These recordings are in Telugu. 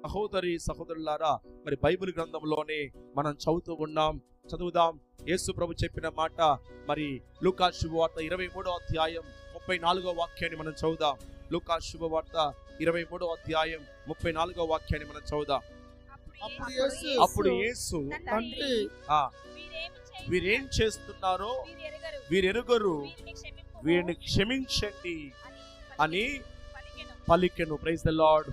సహోదరి సహోదరులారా, మరి బైబిల్ గ్రంథంలోనే మనం చదువుదాం. యేసు ప్రభు చెప్పిన మాట మరి లూకా శుభవార్త 23వ అధ్యాయం 34వ వాక్యాన్ని మనం చదువుదాం. లూకా శుభవార్త 23వ అధ్యాయం 34వ వాక్యాన్ని మనం చదువుదాం. అప్పుడు యేసు, తండ్రి వీరేం చేస్తున్నారో వీరెరుగరు, వీరిని క్షమించండి అని పలికెను. Praise the Lord.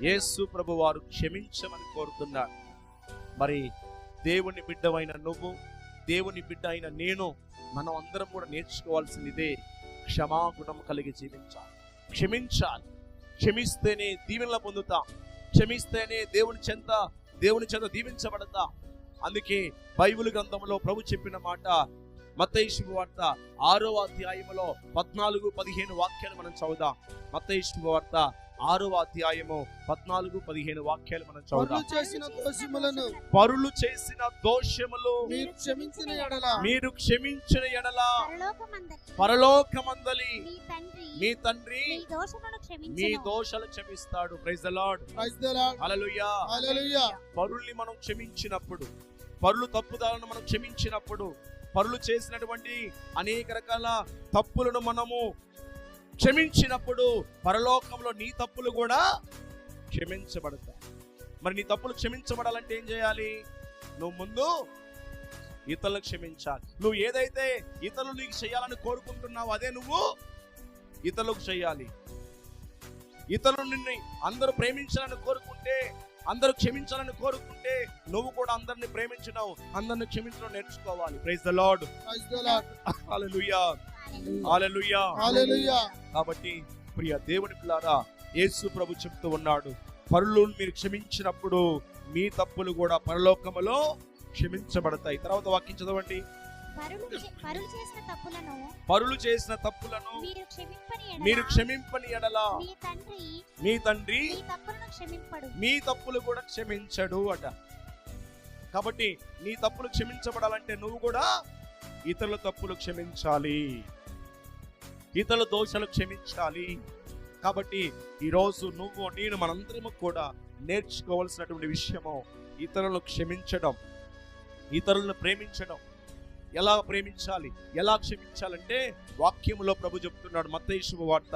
యేసు ప్రభు వారు క్షమించమని కోరుతున్నారు. మరి దేవుని బిడ్డవైన నువ్వు, దేవుని బిడ్డ అయిన నేను, మనం అందరం కూడా నేర్చుకోవాల్సింది ఇదే. క్షమాగుణం కలిగి జీవించాలి, క్షమించాలి. క్షమిస్తేనే దీవెనలు పొందుతాం, క్షమిస్తేనే దేవుని చెంత దీవించబడతాం. అందుకే బైబిల్ గ్రంథంలో ప్రభు చెప్పిన మాట మత్తయి శుభవార్త 6వ అధ్యాయములో 14-15 వాక్యాలు మనం చదువుదాం. మత్తయి శుభవార్త 6వ అధ్యాయము 14-15 వాక్యాలు మనం చదువుదాం. పరులు చేసిన దోషములు మీరు క్షమించిన ఎడల పరలోకమందలి మీ తండ్రి మీ దోషాలు క్షమిస్తాడు. Praise the Lord. హల్లెలూయా. పరుల్ని మనం క్షమించినప్పుడు, పరులు తప్పుదాలను మనం క్షమించినప్పుడు, పరులు చేసినటువంటి అనేక రకాల తప్పులను మనము క్షమించినప్పుడు పరలోకంలో నీ తప్పులు కూడా క్షమించబడతాయి. మరి నీ తప్పులు క్షమించబడాలంటే ఏం చేయాలి? నువ్వు ముందు ఇతరులకు క్షమించాలి. నువ్వు ఏదైతే ఇతరులు నీకు చేయాలని కోరుకుంటున్నావు అదే నువ్వు ఇతరులకు చేయాలి. ఇతరులు నిన్ను అందరూ ప్రేమించాలని కోరుకుంటే, అందరూ క్షమించాలని కోరుకుంటే నువ్వు కూడా అందరిని ప్రేమించడం, అందరిని క్షమించడం నేర్చుకోవాలి. Praise the Lord. Hallelujah. Hallelujah. Hallelujah. కాబట్టి ప్రియ దేవుని పిల్లారా, యేసు ప్రభు చెప్తూ ఉన్నాడు, పరులు మీరు క్షమించినప్పుడు మీ తప్పులు కూడా పరలోకములో క్షమించబడతాయి. తర్వాత వాక్యం చదవండి. పరులు చేసిన తప్పులను మీరు క్షమింపని ఎడల మీ తండ్రి మీ తప్పులు కూడా క్షమించడు అట. కాబట్టి నీ తప్పులు క్షమించబడాలంటే నువ్వు కూడా ఇతరుల తప్పులు క్షమించాలి, ఇతరుల దోషాలు క్షమించాలి. కాబట్టి ఈరోజు నువ్వు నేను మనందరము కూడా నేర్చుకోవాల్సినటువంటి విషయము ఇతరులను క్షమించడం, ఇతరులను ప్రేమించడం. ఎలా ప్రేమించాలి, ఎలా క్షమించాలంటే వాక్యములో ప్రభు చెప్తున్నాడు. మత్తయి శుభవార్త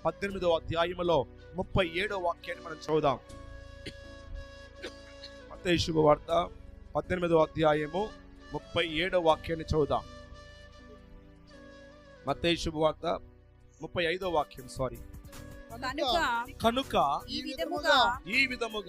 18వ అధ్యాయములో 37వ వాక్యాన్ని మనం చదువుదాం. మత్తయి శుభవార్త 18వ అధ్యాయము 37వ వాక్యాన్ని చదువుదాం. మత్తయి శుభవార్త 35వ వాక్యం. కనుక ఈ విధముగా